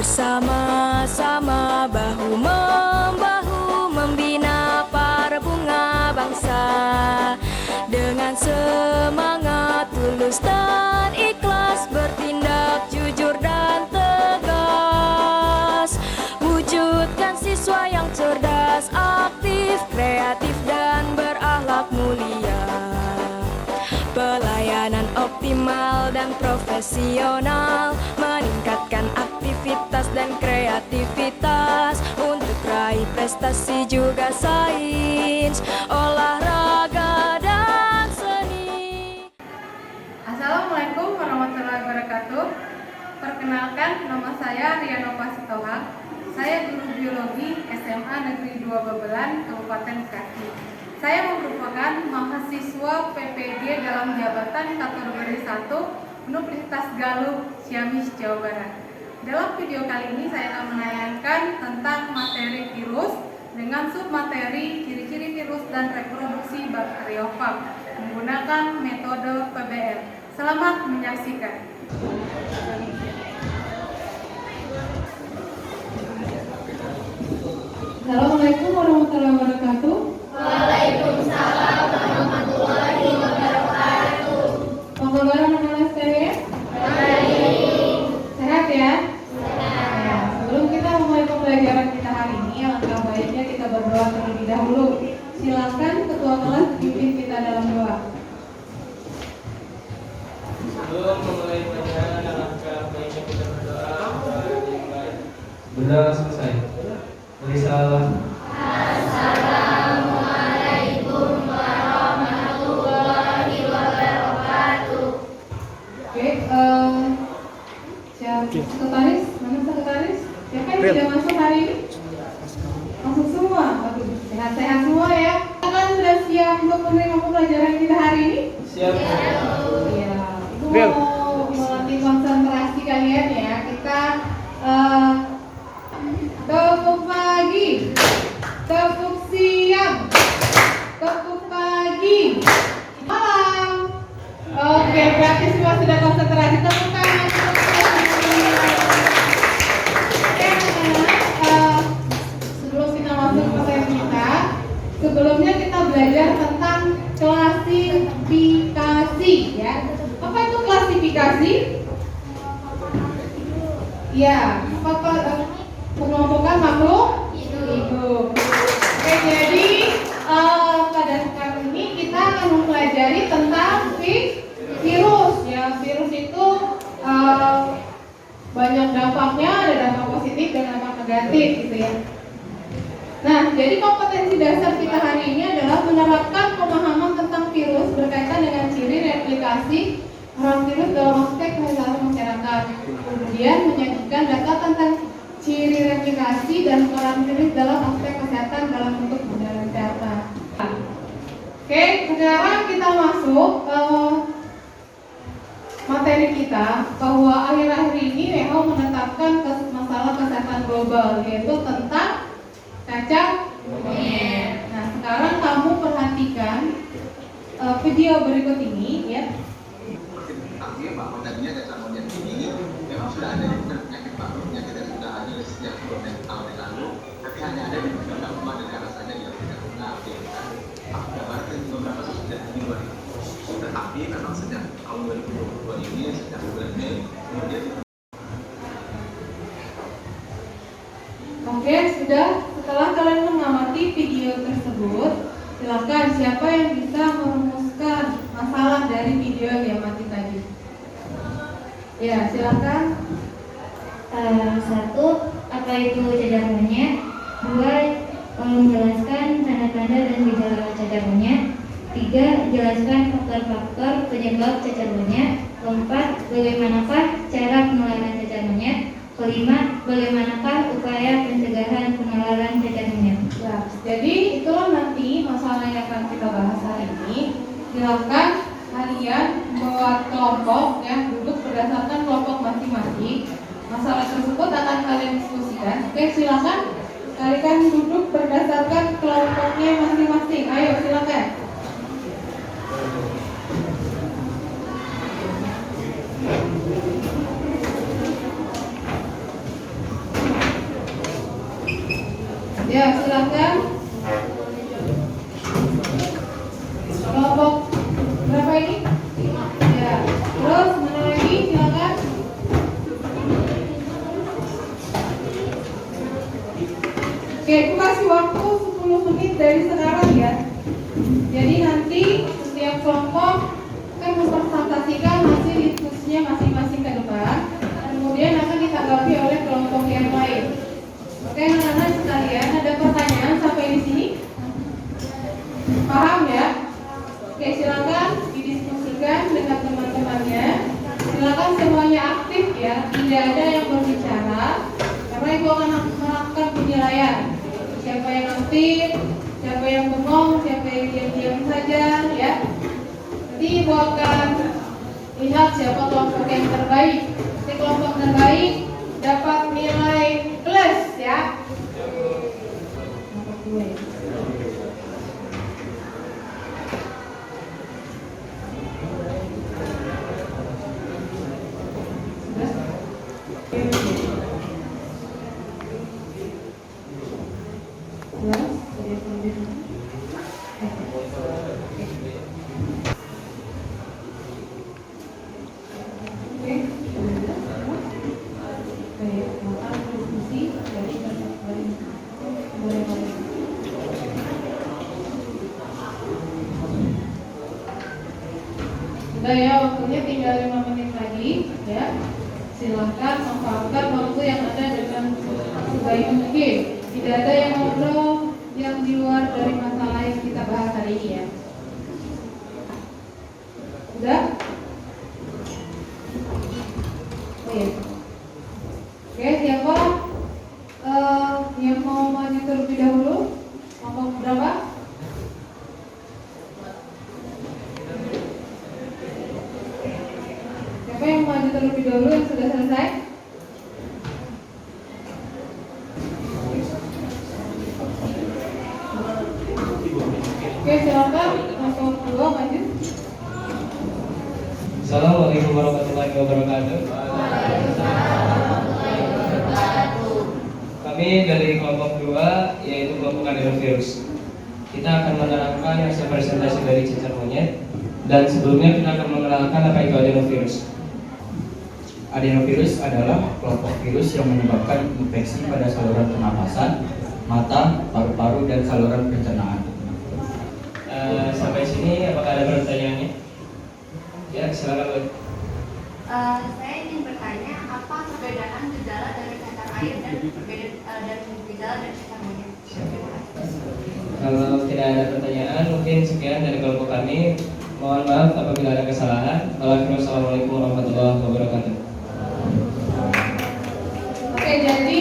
bersama-sama bahu-membahu membina perbunga bangsa dengan semangat tulus dan ikhlas bertindak jujur dan tegas, wujudkan siswa yang cerdas, aktif, kreatif dan berakhlak mulia, pelayanan optimal dan profesional, meningkatkan aktivitas dan kreativitas untuk raih prestasi juga sains, olahraga dan seni. Assalamualaikum warahmatullahi wabarakatuh. Perkenalkan, nama saya Riano Pasitoha. Saya guru biologi SMA Negeri 2 Babelan, Kabupaten Bekasi. Saya merupakan mahasiswa PPG dalam jabatan kategori 1 Universitas Galuh, Ciamis, Jawa Barat. Dalam video kali ini saya akan menayangkan tentang materi virus dengan submateri ciri-ciri virus dan reproduksi bakteriofag menggunakan metode PBL. Selamat menyaksikan. Assalamualaikum warahmatullahi wabarakatuh. Waalaikumsalam warahmatullahi wabarakatuh. Apa kabar anak-anak sekalian? Baik. Sehat ya? Sehat. Ya, sebelum kita memulai pembelajaran kita hari ini, alangkah baiknya kita berdoa terlebih dahulu. Silakan ketua kelas pimpin kita dalam doa. Sebelum memulai pelajaran, alangkah baiknya kita berdoa yang baik. Berdoa selesai. Risalah. Assalamualaikum warahmatullahi wabarakatuh. Oke, siapa sekretaris? Mana sekretaris? Siapa yang tidak masuk hari ini? Masuk semua. Bagus. Sehat-sehat semua ya. Kita kan sudah siap untuk menerima pembelajaran kita hari ini? Siap. Iya. Itu mau melatih konsentrasi kalian ya. Kita tepuk pagi, tepuk siang, tepuk pagi, malam. Oke, berarti semua sudah konsentrasi. Tepuk tangan. Oke, anak-anak, sebelum kita masuk ke materi kita, sebelumnya kita belajar tentang klasifikasi ya. Apa itu klasifikasi? Ya, apa pengelompokan makhluk hidup. Oke, jadi pada sekarang ini kita akan mempelajari tentang virus. Ya, virus itu banyak dampaknya, ada dampak positif dan dampak negatif gitu ya. Nah, jadi kompetensi dasar kita hari ini adalah menerapkan pemahaman tentang virus berkaitan dengan ciri replikasi peran virus dalam aspek kesehatan masyarakat. Kemudian menyajikan data tentang ciri replikasi dan peran virus dalam aspek kesehatan dalam bentuk modal kesehatan. Oke, sekarang kita masuk materi kita bahwa akhir-akhir ini WHO menetapkan masalah kesehatan global yaitu tentang cacar monyet. Nah, sekarang kamu perhatikan video berikut ini ya. Bahwa tadinya cacar monyet ini memang sudah ada di penyakit yang sudah ada sejak puluhan tahun yang lalu, tapi hanya ada di beberapa negara saja yang tidak pernah updatekan. Bahkan beberapa sudah di 2000, tetapi memang sejak tahun 2022 ini sejak bulan Mei kemudian. Oke, sudah. Setelah kalian mengamati video tersebut, silakan siapa yang bisa merumuskan masalah dari video yang diamati tadi. Ya, silakan. 1. Apa itu cacar monyet? 2. Menjelaskan tanda-tanda dan gejala cacar monyet. 3. Jelaskan faktor-faktor penyebab cacar monyet. 4. Bagaimanakah cara penularan cacar monyet? 5. Bagaimanakah upaya pencegahan penularan cacar monyet? Ya, jadi itulah nanti masalah yang akan kita bahas hari ini. Silakan kalian buat kelompok ya, duduk berdasarkan kelompok masing-masing. Masalah tersebut akan kalian diskusikan. Oke, silakan kalian duduk berdasarkan kelompoknya masing-masing. Ayo, silakan. Ya, silakan. Kelompok berapa ini? Ya. Terus mana lagi? Silakan. Oke, aku kasih waktu 10 menit dari sekarang ya. Jadi nanti setiap kelompok akan mempresentasikan hasil diskusinya masing-masing ke depan. Kemudian akan ditanggapi oleh kelompok yang lain. Oke, anak-anak sekalian, ada pertanyaan sampai di sini? Paham ya? Oke, silakan didiskusikan dengan teman-temannya. Silakan semuanya aktif ya, tidak ada yang berbicara. Karena ibu akan melakukan penilaian. Siapa yang aktif, siapa yang bengong, siapa yang diam-diam saja ya. Nanti ibu akan lihat siapa kelompok yang terbaik. Si kelompok terbaik dapat nilai plus ya. Nomor 2 ya. Sudah ya, waktunya tinggal 5 menit lagi ya. Silahkan manfaatkan waktu yang ada dengan sebaik mungkin. Tidak ada yang ngobrol yang di luar dari masalah yang kita bahas hari ini ya. Sudah? Oh iya. Oke, siapa yang mau maju terlebih dahulu? Kelompok berapa? Siapa yang maju terlebih dahulu yang sudah selesai? Oke, silakan kelompok 2 maju. Assalamualaikum warahmatullahi wabarakatuh. Kami dari kelompok 2, yaitu kelompok adenovirus. Kita akan menerangkan hasil presentasi dari cacar monyet. Dan sebelumnya kita akan mengenalkan apa itu adenovirus. Adenovirus adalah kelompok virus yang menyebabkan infeksi pada saluran pernapasan, mata, paru-paru, dan saluran pencernaan. Sampai sini apakah ada pertanyaannya? Ya, silakan. Bu. Saya ingin bertanya, apa perbedaan gejala dari cacar air dan gejala dari cacar monyet? Kalau tidak ada pertanyaan, mungkin sekian dari kelompok kami. Mohon maaf apabila ada kesalahan. Wassalamualaikum warahmatullahi wabarakatuh. Oke, jadi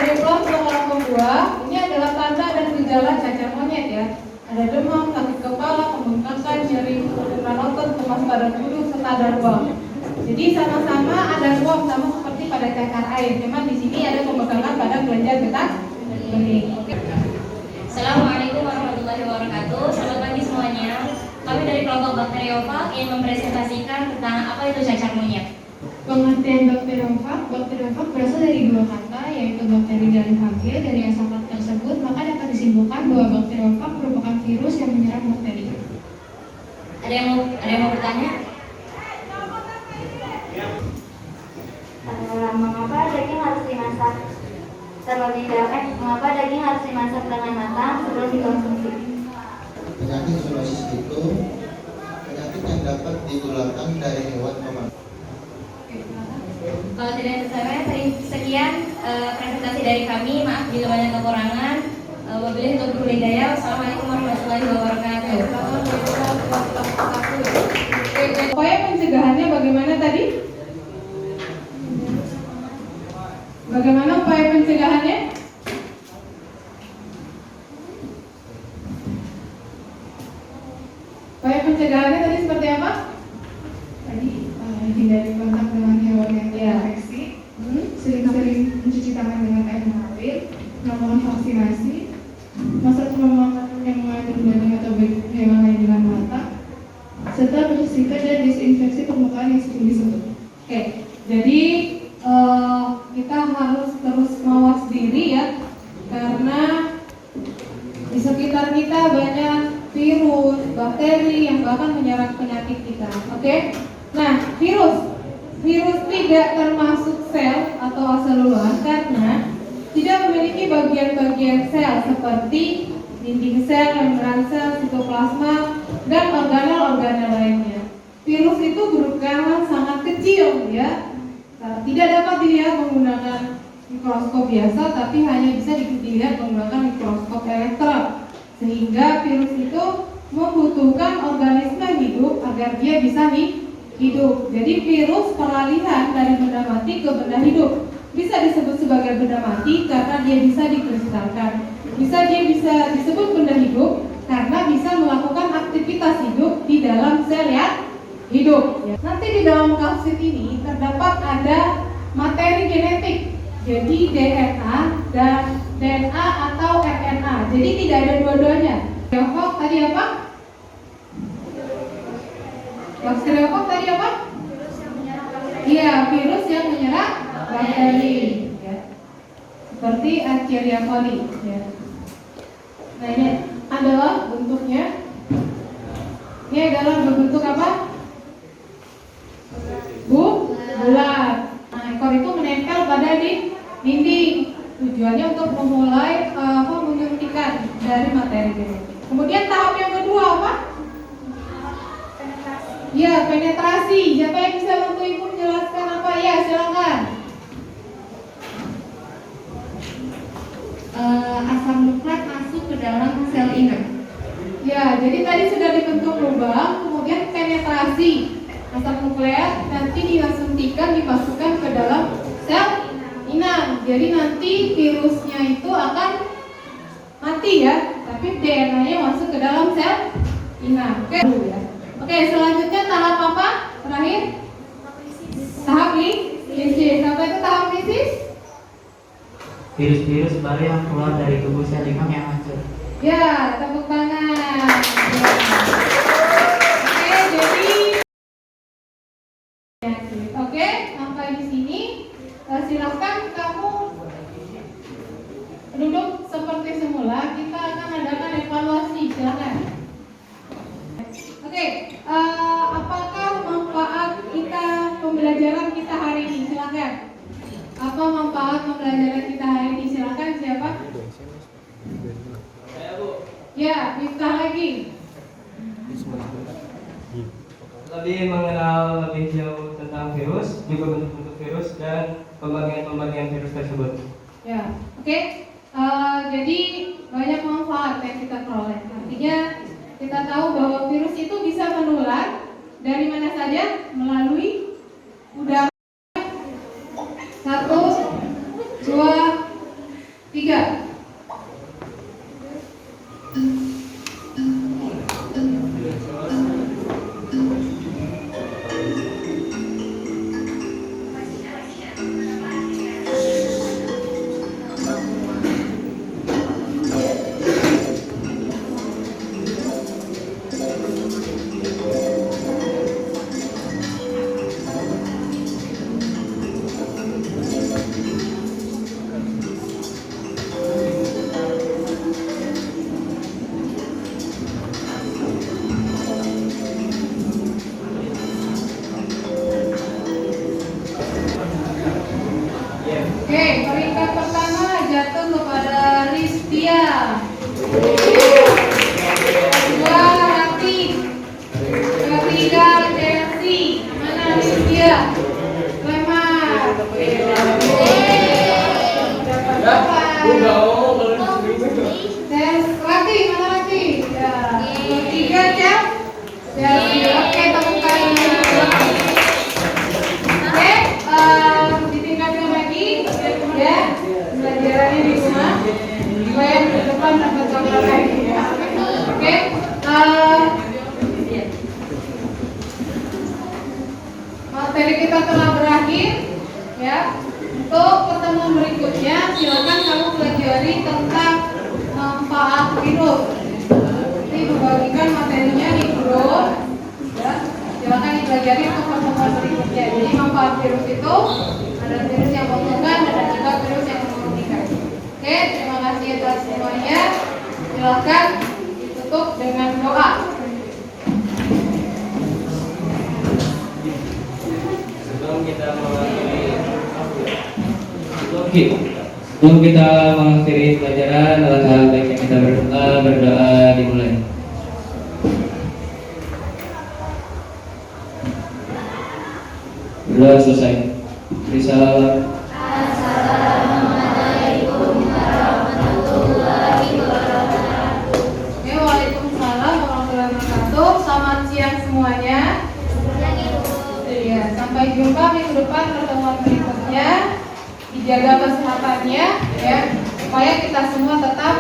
diplom untuk kelompok 2 ini adalah tanda dan gejala cacar monyet ya. Ada demam, sakit kepala, pembengkakan, nyeri ukuran otot, lemas badan duduk, serta ada ruam. Jadi sama-sama ada ruam sama seperti pada cacar air. Cuman di sini ada pembengkakan pada kelenjar getah bening. Assalamualaikum warahmatullahi wabarakatuh. Selamat pagi semuanya. Kami dari kelompok bakteriofag ingin mempresentasikan tentang apa itu cacar monyet. Pengertian bakteriofag berasal dari dua kata, yaitu bakteri dan fage. Dari asal kata tersebut, maka dapat disimpulkan bahwa bakteriofag merupakan virus yang menyerang bakteri. Ada yang mau bertanya? Mengapa daging harus dimasak terlebih dahulu? Mengapa daging harus dimasak dengan matang sebelum dikonsumsi? Penyakit zoonosis itu penyakit yang dapat ditularkan dari hewan ke manusia. Kalau tidak tersampaikan, sekian presentasi dari kami. Maaf jika banyak kekurangan. Wabillahi taufiq wal hidayah. Wassalamualaikum warahmatullahi wabarakatuh. Upaya pencegahannya bagaimana tadi? Bagaimana upaya pencegahannya? Upaya pencegahannya tadi seperti apa? Tadi hindari kontak dengan hewan yang terinfeksi, sering-sering mencuci tangan dengan air mengalir, melakukan vaksinasi, masak makanan yang mengandung daging atau hewan lain dengan mata, serta membersihkan dan disinfeksi permukaan yang sering disentuh. Oke, jadi kita harus terus mawas diri ya, karena di sekitar kita banyak virus, bakteri yang bahkan menyerang penyakit kita. Oke? Nah, virus tidak termasuk sel atau seluruhan karena tidak memiliki bagian-bagian sel seperti dinding sel, membran sel, sitoplasma, dan organel-organel lainnya. Virus itu berukuran sangat kecil, ya. Nah, tidak dapat dilihat menggunakan mikroskop biasa, tapi hanya bisa dilihat menggunakan mikroskop elektron. Sehingga virus itu membutuhkan organisme hidup agar dia bisa hidup. Jadi virus peralihan dari benda mati ke benda hidup. Bisa disebut sebagai benda mati karena dia bisa dikristalkan. Dia bisa disebut benda hidup karena bisa melakukan aktivitas hidup di dalam sel yang hidup. Nanti di dalam kapsid ini terdapat ada materi genetik. Jadi DNA atau RNA. Jadi tidak ada dua-duanya. Bakteriofag tadi apa? Bakteriofag tadi apa? Iya, virus yang menyerang bakteri. Ya. Seperti Escherichia coli. Ya. Nah, ini adalah bentuknya. Ini adalah berbentuk apa? Bulat. Nah, ekor itu menempel pada dinding. Tujuannya untuk memulai menyuntikkan dari materi genetik. Kemudian tahap yang kedua apa? Ya, penetrasi. Siapa yang bisa bantu ibu menjelaskan apa? Ya, silakan. Asam nukleat masuk ke dalam sel inang. Ya, jadi tadi sudah dibentuk lubang, kemudian penetrasi asam nukleat nanti disuntikan dimasukkan ke dalam sel inang. Jadi nanti virusnya itu akan mati ya, tapi DNA-nya masuk ke dalam sel inang. Oke, ya. Oke, selanjutnya tahap apa? Terakhir? Tahap lisis. Apa itu tahap lisis? Virus-virus baru yang keluar dari tubuh sel inang yang hancur. Ya, tepuk tangan. Ya. Oke, jadi oke, sampai di sini. Silakan kamu duduk seperti semula. Kita akan adakan evaluasi. Silakan. Oke, apakah manfaat pembelajaran kita hari ini? Silakan. Apa manfaat pembelajaran kita hari ini? Silakan, siapa? Saya, Bu. Ya, Miftah lagi. Lebih mengenal lebih jauh tentang virus, juga bentuk-bentuk virus dan pembagian virus tersebut. Ya, oke. Jadi banyak manfaat yang kita peroleh. Artinya kita tahu bahwa virus itu bisa menular dari mana saja, melalui udara. 1, 2, 3. Oke, peringkat pertama jatuh kepada Ristia. Kedua Rati. Ketiga Chelsea. Mana Ristia? Lemar. Rati, mana Rati? Ya. Ketiga Chelsea. Oke, tepuk tangan. Oke, ditingkatkan lagi ya pelajarannya di rumah supaya ke depan dapat contoh lagi ya. Oke, materi kita telah berakhir ya. Untuk pertemuan berikutnya silakan kamu pelajari tentang manfaat virus. Ini membagikan materinya di grup ya. Silakan dipelajari untuk pertemuan berikutnya. Jadi manfaat virus itu ada virus yang menguntungkan dan ada juga virus yang mematikan. Oke, Oke, terima kasih atas semuanya. Silakan ditutup dengan doa. Sebelum kita mengakhiri pelajaran, alangkah baiknya kita berdoa dimulai. Berdoa selesai. Risalah. Oke, waalaikumsalam warahmatullahi wabarakatuh. Selamat siang semuanya. Ya, sampai jumpa minggu depan pertemuan berikutnya. Dijaga kesehatannya ya, supaya kita semua tetap